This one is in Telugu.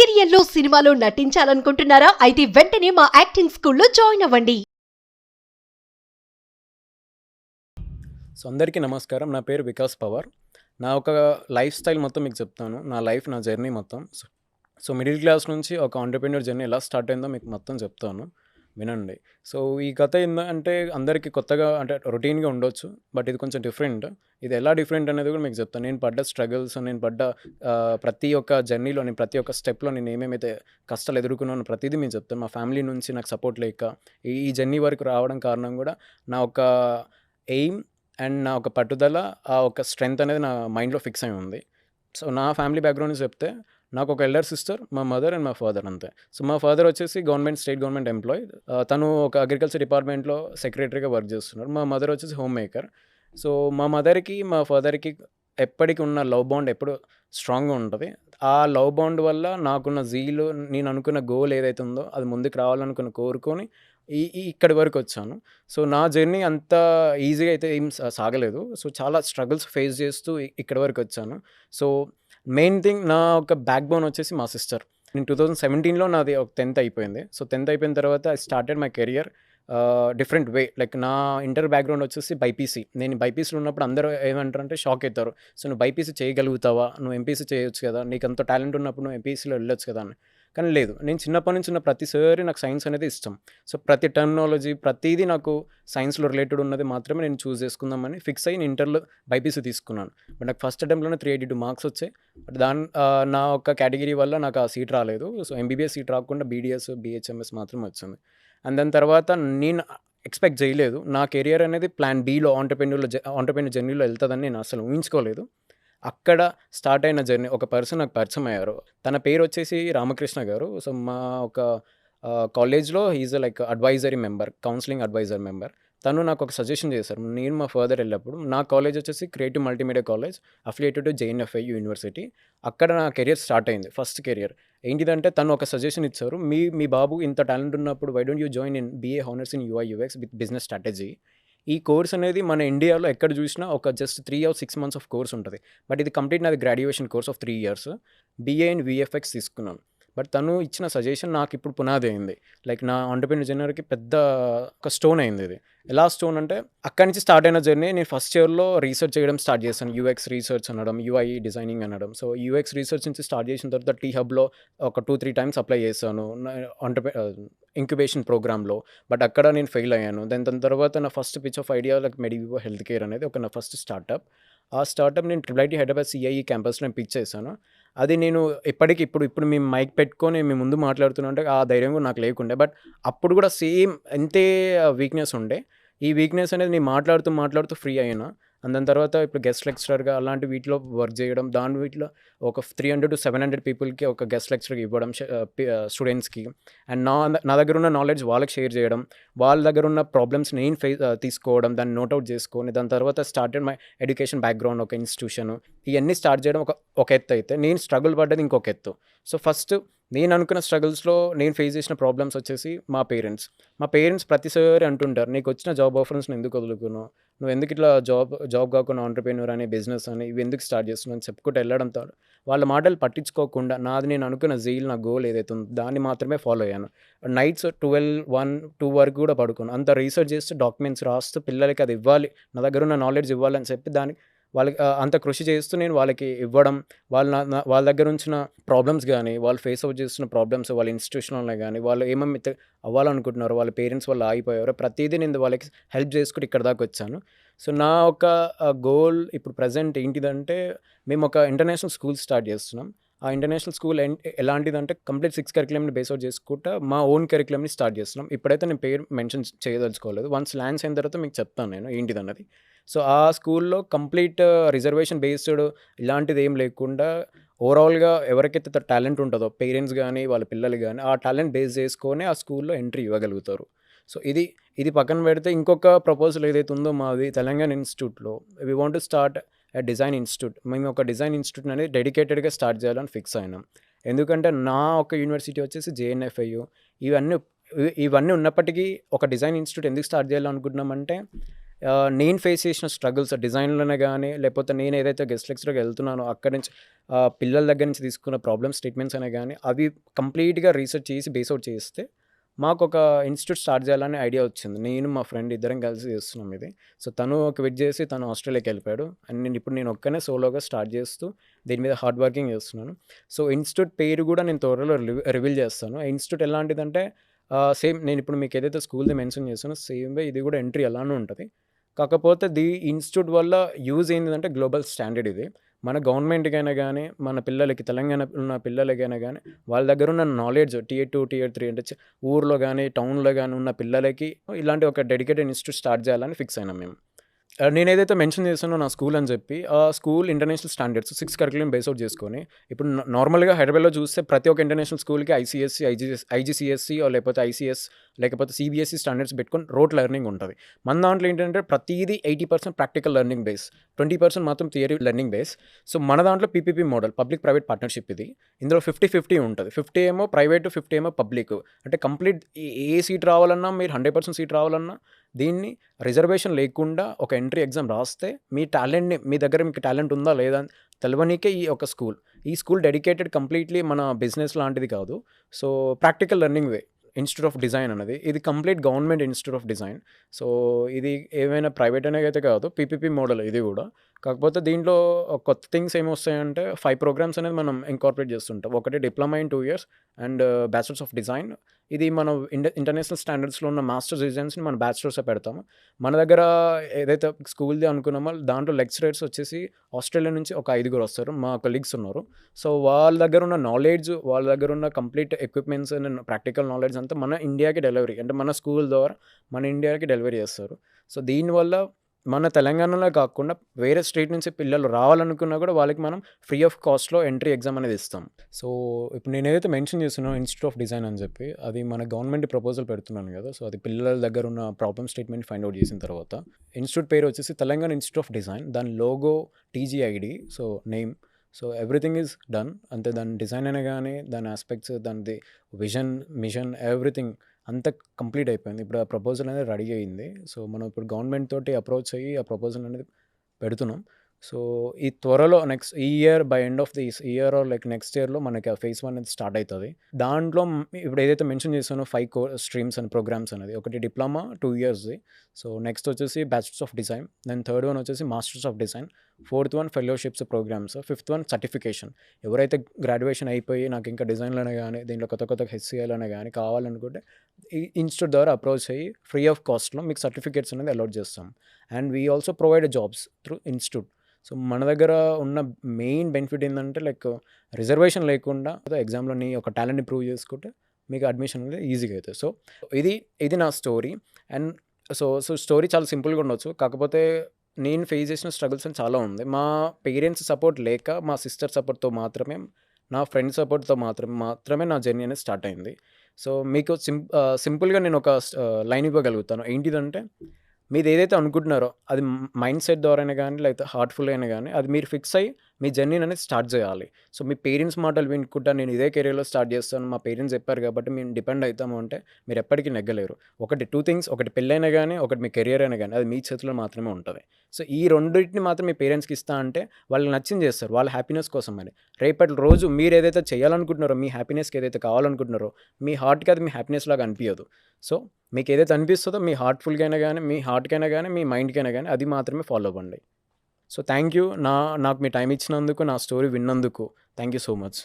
సీరియల్లో సినిమాలో నటించాలనుకుంటున్నారా? అయితే వెంటనే మా యాక్టింగ్ స్కూల్లో జాయిన్ అవ్వండి. సో అందరికీ నమస్కారం. నా పేరు వికాస్ పవార్. నా ఒక లైఫ్ స్టైల్ మొత్తం మీకు చెప్తాను. నా లైఫ్, నా జర్నీ మొత్తం. సో మిడిల్ క్లాస్ నుంచి ఒక ఎంటర్‌ప్రెన్యూర్ జర్నీ ఎలా స్టార్ట్ అయిందో మీకు మొత్తం చెప్తాను. వినండి. సో ఈ కథ ఏందంటే అందరికీ కొత్తగా అంటే రొటీన్‌గా ఉండొచ్చు. బట్ ఇది కొంచెం డిఫరెంట్. ఇది ఎలా డిఫరెంట్ అనేది కూడా మీకు చెప్తాను. నేను పడ్డ స్ట్రగుల్స్, నేను పడ్డ ప్రతి ఒక్క జర్నీలో, నేను ప్రతి ఒక్క స్టెప్‌లో నేను ఏమేమైతే కష్టాలు ఎదుర్కొన్నానో ప్రతీదీ మీకు చెప్తాను. మా ఫ్యామిలీ నుంచి నాకు సపోర్ట్ లేక ఈ జర్నీ వరకు రావడం కారణం కూడా నా ఒక ఎయిమ్ అండ్ నా ఒక పట్టుదల, ఆ ఒక స్ట్రెంత్ అనేది నా మైండ్‌లో ఫిక్స్ అయి ఉంది. సో నా ఫ్యామిలీ బ్యాక్‌గ్రౌండ్ నుంచి చెప్తే నాకు ఒక ఎల్డర్ సిస్టర్, మా మదర్ అండ్ మా ఫాదర్ అంతే. సో మా ఫాదర్ వచ్చేసి స్టేట్ గవర్నమెంట్ ఎంప్లాయీ. తను ఒక అగ్రికల్చర్ డిపార్ట్మెంట్‌లో సెక్రటరీగా వర్క్ చేస్తున్నారు. మా మదర్ వచ్చేసి హోమ్ మేకర్. సో మా మదర్‌కి, మా ఫాదర్‌కి ఎప్పటికి ఉన్న లవ్ బాండ్ ఎప్పుడు స్ట్రాంగ్‌గా ఉంటది. ఆ లవ్ బాండ్ వల్ల నాకున్న జీల్, నేను అనుకున్న గోల్ ఏదైతే ఉందో అది ముందుకు రావాలనుకుని కోరుకొని ఈ ఈ ఇక్కడి వరకొచ్చాను. సో నా జర్నీ అంత ఈజీగా అయితే ఏం సాగలేదు. సో చాలా స్ట్రగుల్స్ ఫేస్ చేస్తూ ఇక్కడి వరకొచ్చాను. సో మెయిన్ థింగ్, నా ఒక బ్యాక్ బోన్ వచ్చేసి మా సిస్టర్. నేను 2017లో నాది ఒక 10థ్ అయిపోయింది. సో 10థ్ అయిపోయిన తర్వాత I started my career different way. Like నా ఇంటర్ బ్యాక్‌గ్రౌండ్ వచ్చేసి బైపీసీ. నేను బైపీసీలో ఉన్నప్పుడు అందరూ ఏమంటారంటే షాక్ అయితారు. సో నువ్వు బైపీసీ చేయగలుగుతావా? నువ్వు ఎంపీసీ చేయొచ్చు కదా! నీకంత టాలెంట్ ఉన్నప్పుడు నువ్వు ఎంపీసీలో వెళ్ళొచ్చు కదా అని. కానీ లేదు. నేను చిన్నప్పటి నుంచి ఉన్న ప్రతిసారి నాకు సైన్స్ అనేది ఇష్టం. సో ప్రతి టెర్మినాలజీ, ప్రతీదీ నాకు సైన్స్‌లో రిలేటెడ్ ఉన్నది మాత్రమే నేను చూజ్ చేసుకుందామని ఫిక్స్ అయ్యి నేను ఇంటర్‌లో బైపీసీ తీసుకున్నాను. బట్ నాకు ఫస్ట్ అటెంప్ట్‌లోనే 382 మార్క్స్ వచ్చాయి. బట్ నా ఒక కేటగిరీ వల్ల నాకు ఆ సీట్ రాలేదు. సో ఎంబీబీఎస్ సీట్ రాకుండా బీడీఎస్, బీహెచ్ఎంఎస్ మాత్రమే వచ్చింది. అండ్ దాని తర్వాత నేను ఎక్స్‌పెక్ట్ చేయలేదు. నా కెరియర్ అనేది ప్లాన్ బిలో ఎంటర్‌ప్రెన్యూర్ జర్నీలో ఎళ్తదని నేను అసలు ఊహించుకోలేదు. అక్కడ స్టార్ట్ అయిన జర్నీ, ఒక పర్సన్ నాకు పరిచయం అయ్యారు. తన పేరొచ్చేసి రామకృష్ణ గారు. సో మా ఒక కాలేజ్‌లో he is like advisory member, counselling adviser member. తను నాకొక సజెషన్ చేశారు. నేను మా ఫాదర్ ఎళ్ళినప్పుడు, నా కాలేజ్ వచ్చేసి creative multimedia college affiliated to JNFI university. అక్కడ నా కెరియర్ స్టార్ట్ అయింది. First career. ఏంటిదంటే తను ఒక సజెషన్ ఇచ్చారు. మీ బాబు ఇంత టాలెంట్ ఉన్నప్పుడు why don't you join in BA honours in UI UX with business strategy. ఈ కోర్స్ అనేది మన ఇండియాలో ఎక్కడ చూసినా ఒక just 3 or 6 months of course ఉంటది. బట్ ఇది కంప్లీట్ నాది graduation course of 3 years. BA in VFX తీసుకున్నాను. బట్ తను ఇచ్చిన సజెషన్ నాకిప్పుడు పునాది అయింది. లైక్ నా ఎంటర్‌ప్రెన్యూర్ జర్నీకి పెద్ద ఒక స్టోన్ అయింది ఇది. ఎలా స్టోన్ అంటే అక్కడి నుంచి స్టార్ట్ అయిన జర్నీ. నేను ఫస్ట్ ఇయర్‌లో రీసెర్చ్ చేయడం స్టార్ట్ చేశాను. యూఎక్స్ రీసెర్చ్ అనడం, యూఐ డిజైనింగ్ అనడం. సో యూఎక్స్ రీసెర్చ్ నుంచి స్టార్ట్ చేసిన తర్వాత టీ హబ్‌లో ఒక 2, 3 టైమ్స్ అప్లై చేశాను. ఇంక్యుబేషన్ ప్రోగ్రామ్‌లో. బట్ అక్కడ నేను ఫెయిల్ అయ్యాను. దాని తర్వాత నా first pitch of idea like medivivo health care అనేది ఒక నా ఫస్ట్ స్టార్టప్. ఆ స్టార్టప్ నేను ట్రిపుల్ ఐటీ హైదరాబాద్ సిఐఈ క్యాంపస్‌లో నేను పిచ్ చేశాను. అది నేను ఇప్పటికి ఇప్పుడు మేము మైక్ పెట్టుకొని మీ ముందు మాట్లాడుతున్నా అంటే ఆ ధైర్యం కూడా నాకు లేకుండే. బట్ అప్పుడు కూడా సేమ్ అంతే వీక్‌నెస్ ఉండే. ఈ వీక్‌నెస్ అనేది నేను మాట్లాడుతూ ఫ్రీ అయ్యాను. అండ్ దాని తర్వాత ఇప్పుడు గెస్ట్ లెక్చరర్‌గా అలాంటి వీటిలో వర్క్ చేయడం. వీటిలో ఒక 300-700 పీపుల్‌కి ఒక గెస్ట్ లెక్చరర్‌గా ఇవ్వడం స్టూడెంట్స్‌కి. అండ్ నా దగ్గర ఉన్న నాలెడ్జ్ వాళ్ళకి షేర్ చేయడం. వాళ్ళ దగ్గర ఉన్న ప్రాబ్లమ్స్ నేను తీసుకోవడం, దాన్ని నోట్ ఔట్ చేసుకొని దాని తర్వాత స్టార్టెడ్ మై ఎడ్యుకేషన్ బ్యాక్‌గ్రౌండ్, ఒక ఇన్‌స్టిట్యూషన్. ఇయన్నీ స్టార్ట్ చేయడం ఒక ఎత్తు అయితే, నేను స్ట్రగుల్ పడ్డది ఇంకొక ఎత్తు. సో ఫస్ట్ నేను అనుకున్న స్ట్రగుల్స్‌లో నేను ఫేస్ చేసిన ప్రాబ్లమ్స్ వచ్చేసి మా పేరెంట్స్. మా పేరెంట్స్ ప్రతిసారి అంటుంటారు, "నీకొచ్చిన జాబ్ ఆఫర్స్‌ని ఎందుకు వదులుకున్నావు? నువ్వెందుకు ఇట్లా జాబ్ కాకుండా ఎంటర్‌ప్రెన్యూర్ అని, బిజినెస్ అని ఇవి ఎందుకు స్టార్ట్ చేస్తున్నావు?" అని చెప్పుకుంటూ వెళ్ళడంతో వాళ్ళ మాటలు పట్టించుకోకుండా నేను అనుకున్న జీల్, నా గోల్ ఏదైతే ఉందో దాన్ని మాత్రమే ఫాలో అయ్యాను. నైట్స్ 12, 1, 2 వరకు కూడా పడుకోను. అంత రీసెర్చ్ చేస్తూ, డాక్యుమెంట్స్ రాస్తూ పిల్లలకి అది ఇవ్వాలి, నా దగ్గర ఉన్న నాలెడ్జ్ ఇవ్వాలని చెప్పి వాళ్ళకి అంత కృషి చేస్తూ నేను వాళ్ళకి ఇవ్వడం. వాళ్ళ దగ్గర ఉంచిన ప్రాబ్లమ్స్ గానీ, వాళ్ళు ఫేస్ అవుట్ చేస్తున్న ప్రాబ్లమ్స్ వాళ్ళ ఇన్‌స్టిట్యూషన్‌లోనే గానీ, వాళ్ళు ఏమేమైతే అవ్వాలనుకుంటున్నారో, వాళ్ళ పేరెంట్స్ వల్ల ఆగిపోయారో ప్రతీదీ నేను వాళ్ళకి హెల్ప్ చేసుకుంటూ ఇక్కడి దాకా వచ్చాను. సో నా ఒక గోల్ ఇప్పుడు ప్రెజెంట్ ఏంటిదంటే, మేము ఒక ఇంటర్నేషనల్ స్కూల్ స్టార్ట్ చేస్తున్నాం. ఆ ఇంటర్నేషనల్ స్కూల్ ఎలాంటిదంటే కంప్లీట్ 6 కరిక్యులమ్‌ని బేస్ అవుట్ చేసుకుంటా మా ఓన్ కరిక్యులమ్‌ని స్టార్ట్ చేస్తున్నాం. ఇప్పుడైతే నేను పేరు మెన్షన్ చేయదలుచుకోలేదు. వన్స్ లాంచ్ అయిన తర్వాత మీకు చెప్తాను నేను ఏంటిదన్నది. సో ఆ స్కూల్‌లో కంప్లీట్ రిజర్వేషన్ బేస్డ్ ఇలాంటిది ఏం లేకుండా ఓవరాల్‌గా ఎవరికైతే టాలెంట్ ఉంటదో పేరెంట్స్ గానీ, వాళ్ళ పిల్లలు గానీ ఆ టాలెంట్ బేస్ చేసుకొని ఆ స్కూల్‌లో ఎంట్రీ ఇవ్వగలుగుతారు. సో ఇది పక్కన పెడితే ఇంకొక ప్రపోజల్ ఏదైతే ఉందో మాది తెలంగాణ ఇన్‌స్టిట్యూట్‌లో we want to start a design institute. మేము ఒక డిజైన్ ఇన్‌స్టిట్యూట్ అనేది డెడికేటెడ్‌గా స్టార్ట్ చేయాలని ఫిక్స్ అయినాం. ఎందుకంటే నా ఒక యూనివర్సిటీ వచ్చేసి జేఎన్‌ఎఫ్ఐయు. ఇవన్నీ ఇవన్నీ ఉన్నప్పటికీ ఒక డిజైన్ ఇన్‌స్టిట్యూట్ ఎందుకు స్టార్ట్ చేయాలనుకుంటున్నామంటే, నేను ఫేస్ చేసిన స్ట్రగుల్స్ డిజైన్‌లోనే గానీ, లేకపోతే నేను ఏదైతే గెస్ట్ లెక్చరర్‌గా వెళ్తున్నానో అక్కడి నుంచి పిల్లల దగ్గర నుంచి తీసుకున్న ప్రాబ్లమ్ స్టేట్మెంట్స్ అనే గానీ, అవి కంప్లీట్‌గా రీసెర్చ్ చేసి బేస్ ఔట్ చేస్తే మాకొక ఇన్‌స్టిట్యూట్ స్టార్ట్ చేయాలనే ఐడియా వచ్చింది. నేను మా ఫ్రెండ్ ఇద్దరం కలిసి చేస్తున్నాం ఇది. సో, తను క్విట్ చేసి తను ఆస్ట్రేలియాకెళ్ళిపోయాడు. అండ్ నేను ఒక్కనే సోలోగా స్టార్ట్ చేస్తూ దీని మీద హార్డ్ వర్కింగ్ చేస్తున్నాను. సో, ఇన్‌స్టిట్యూట్ పేరు కూడా నేను త్వరలో రివీల్ చేస్తాను. ఆ ఇన్‌స్టిట్యూట్ ఎలాంటిదంటే సేమ్ నేనిప్పుడు మీకు ఏదైతే స్కూల్‌ది మెన్షన్ చేశానో సేమ్ వే ఇది కూడా ఎంట్రీ అలానే ఉంటది. కాకపోతే ఇన్‌స్టిట్యూట్ వల్ల యూజ్ ఏంటిదంటే గ్లోబల్ స్టాండర్డ్ ఇది. మన గవర్నమెంట్‌కైనా గానీ, మన పిల్లలకి తెలంగాణ ఉన్న పిల్లలకైనా గానీ, వాళ్ళ దగ్గరున్న నాలెడ్జ్ టియర్ 2, టియర్ 3 అంటే ఊర్లో గానీ, టౌన్‌లో గానీ ఉన్న పిల్లలకి ఇలాంటి ఒక డెడికేటెడ్ ఇన్‌స్టిట్యూట్ స్టార్ట్ చేయాలని ఫిక్స్ అయినాం మేము. నేనేదైతే మెన్షన్ చేశానో నా స్కూల్ అని చెప్పి, ఆ school international standards 6 curriculum base out చేసుకొని, ఇప్పుడు నార్మల్‌గా హైదరాబాద్‌లో చూస్తే ప్రతి ఒక్క ఇంటర్నేషనల్ స్కూల్‌కి ఐసీఎస్‌సి, ఐజీసీఎస్‌సి లేకపోతే ఐసీఎస్ లేకపోతే సీబీఎస్‌ఈ స్టాండర్డ్స్ పెట్టుకొని రోట్ లెర్నింగ్ ఉంటది. మన దాంట్లో ఏంటంటే ప్రతీది 80% ప్రాక్టికల్ లెర్నింగ్ బేస్, 20% మాత్రం థియరీ లెర్నింగ్ బేస్. సో, మన దాంట్లో PPP model public private partnership ఇది. ఇందులో 50-50 ఉంటది. 50 ఏమో ప్రైవేట్, 50 ఏమో పబ్లిక్. అంటే కంప్లీట్ ఏ సీట్ రావాలన్నా, మీరు 100% సీట్ రావాలన్నా దీన్ని రిజర్వేషన్ లేకుండా ఒక ఎంట్రీ ఎగ్జామ్ రాస్తే మీ టాలెంట్‌ని మీ దగ్గర మీకు టాలెంట్ ఉందా లేదా అని తెలవనీకే ఈ ఒక స్కూల్. ఈ స్కూల్ డెడికేటెడ్ కంప్లీట్‌లీ మన బిజినెస్ లాంటిది కాదు. So, practical learning way institute of design అన్నది. ఇది complete government institute of design. So, ఇది ఏమైనా ప్రైవేట్ అనేది కాదు. పీపీపీ మోడల్ ఇది గూడా. కాకపోతే దీంట్లో కొత్త థింగ్స్ ఏమొస్తాయంటే 5 ప్రోగ్రామ్స్ అనేది మనం ఇంకార్పొరేట్ చేస్తుంటాం. ఒకటి diploma in 2 years and bachelors of design. ఇది మనం ఇంటర్నేషనల్ స్టాండర్డ్స్‌లో ఉన్న మాస్టర్స్ డిజైన్స్‌ని మనం బ్యాచిలర్సే పెడతాము. మన దగ్గర ఏదైతే స్కూల్‌ది అనుకున్నామో దాంట్లో లెక్చరర్స్ వచ్చేసి ఆస్ట్రేలియా నుంచి ఒక 5గురు వస్తారు. మా కొలీగ్స్ ఉన్నారు. సో, వాళ్ళ దగ్గర ఉన్న నాలెడ్జ్, వాళ్ళ దగ్గర ఉన్న complete equipments and practical knowledge అంతా మన ఇండియాకి డెలివరీ అంటే మన స్కూల్ ద్వారా మన ఇండియాకి డెలివరీ చేస్తారు. సో, దీనివల్ల మన తెలంగాణలో కాకుండా వేరే స్టేట్ నుంచి పిల్లలు రావాలనుకున్నా కూడా వాళ్ళకి మనం ఫ్రీ ఆఫ్ కాస్ట్‌లో ఎంట్రీ ఎగ్జామ్ అనేది ఇస్తాం. సో, ఇప్పుడు నేనేదైతే మెన్షన్ చేస్తున్నానో ఇన్‌స్టిట్యూట్ ఆఫ్ డిజైన్ అని చెప్పి, అది మన గవర్నమెంట్ ప్రపోజల్ పెడుతున్నాను కదా! సో, అది పిల్లల దగ్గర ఉన్న ప్రాబ్లమ్ స్టేట్మెంట్ ఫైండ్ ఔట్ చేసిన తర్వాత ఇన్‌స్టిట్యూట్ పేరు వచ్చేసి తెలంగాణ ఇన్‌స్టిట్యూట్ ఆఫ్ డిజైన్. దాని logo, TGID, so, name, so, everything is done. అంతే దాని డిజైన్ అయినా గానీ, దాని యాస్పెక్ట్స్, దానిది విజన్, మిషన్ ఎవ్రీథింగ్ అంతా కంప్లీట్ అయిపోయింది. ఇప్పుడు ఆ ప్రపోజల్ అనేది రెడీ అయింది. సో, మనం ఇప్పుడు గవర్నమెంట్ తోటి అప్రోచ్ అయ్యి ఆ ప్రపోజల్ అనేది పెడుతున్నాం. సో, ఈ త్వరలో నెక్స్ట్ ఈ year by end of this year are like next ఇయర్‌లో మనకి ఆ ఫేజ్ 1 అనేది స్టార్ట్ అయితది. దాంట్లో ఇప్పుడు ఏదైతే మెన్షన్ చేశానో 5 స్ట్రీమ్స్ అండ్ ప్రోగ్రామ్స్ అనేది ఒకటి డిప్లొమా 2 ఇయర్స్‌ది. సో, నెక్స్ట్ వచ్చేసి bachelors of design. Then third one వచ్చేసి masters of design. Fourth one fellowships programs. Fifth one certification. ఎవరైతే గ్రాడ్యుయేషన్ అయిపోయి నాకు ఇంకా డిజైన్‌లోనే గానీ, దీంట్లో కొత్త హెచ్‌సీఎల్‌లోనే గానీ కావాలనుకుంటే ఈ ఇన్‌స్టిట్యూట్ ద్వారా అప్రోచ్ అయ్యి ఫ్రీ ఆఫ్ కాస్ట్‌లో మీకు సర్టిఫికేట్స్ అనేది అలాట్ చేస్తాం. And we also provide jobs through institute. So, మన దగ్గర ఉన్న మెయిన్ బెనిఫిట్ ఏందంటే లైక్ రిజర్వేషన్ లేకుండా ఎగ్జామ్‌లో నీ యొక్క టాలెంట్‌ని ప్రూవ్ చేసుకుంటే మీకు అడ్మిషన్ అనేది ఈజీగా అయితది. సో, ఇది నా స్టోరీ. అండ్ స్టోరీ చాలా సింపుల్‌గా ఉండొచ్చు. కాకపోతే నేను ఫేస్ చేసిన స్ట్రగుల్స్ అని చాలా ఉంది. మా పేరెంట్స్ సపోర్ట్ లేక, మా సిస్టర్ సపోర్ట్‌తో మాత్రమే, నా ఫ్రెండ్ సపోర్ట్‌తో మాత్రమే నా జర్నీ అనేది స్టార్ట్ అయింది. సో, మీకు సింపుల్‌గా నేను ఒక లైన్ ఇవ్వగలుగుతాను. ఏంటిదంటే మీరేదైతే అనుకుంటున్నారో అది మైండ్ సెట్ ద్వారానే గానీ, లేకపోతే హార్ట్‌ఫుల్ అయినా గానీ, అది మీరు ఫిక్స్ అయ్యి మీ జర్నీని అనేది స్టార్ట్ చేయాలి. సో, మీ పేరెంట్స్ మాటలు వినుకుంటా నేను ఇదే కెరియర్‌లో స్టార్ట్ చేస్తాను. మా పేరెంట్స్ చెప్పారు కాబట్టి మేము డిపెండ్ అయితాము అంటే మీరు ఎప్పటికీ నెగ్గలేరు. ఒకటి 2 థింగ్స్, ఒకటి పెళ్ళైనా గానీ, ఒకటి మీ కెరియర్ అయినా గానీ, అది మీ చేతిలో మాత్రమే ఉంటది. సో, ఈ రెండిటిని మాత్రం మీ పేరెంట్స్‌కి ఇస్తా అంటే వాళ్ళకి నచ్చింది చేస్తారు. వాళ్ళ హ్యాపీనెస్ కోసం అని. రేపటి రోజు మీరేదైతే చేయాలనుకుంటున్నారో, మీ హ్యాపీనెస్‌కి ఏదైతే కావాలనుకుంటున్నారో, మీ హార్ట్‌కి అది మీ హ్యాపీనెస్ లాగా అనిపియదు. సో, మీకేదైతే అనిపిస్తదో మీ హార్ట్‌ఫుల్‌గైనా గానీ, మీ హార్ట్‌కైనా గానీ, మీ మైండ్‌కైనా గానీ అది మాత్రమే ఫాలో అవ్వండి. So, thank you. నాకు మీ టైమ్ ఇచ్చినందుకు, నా స్టోరీ విన్నందుకు థాంక్ యూ సో మచ్.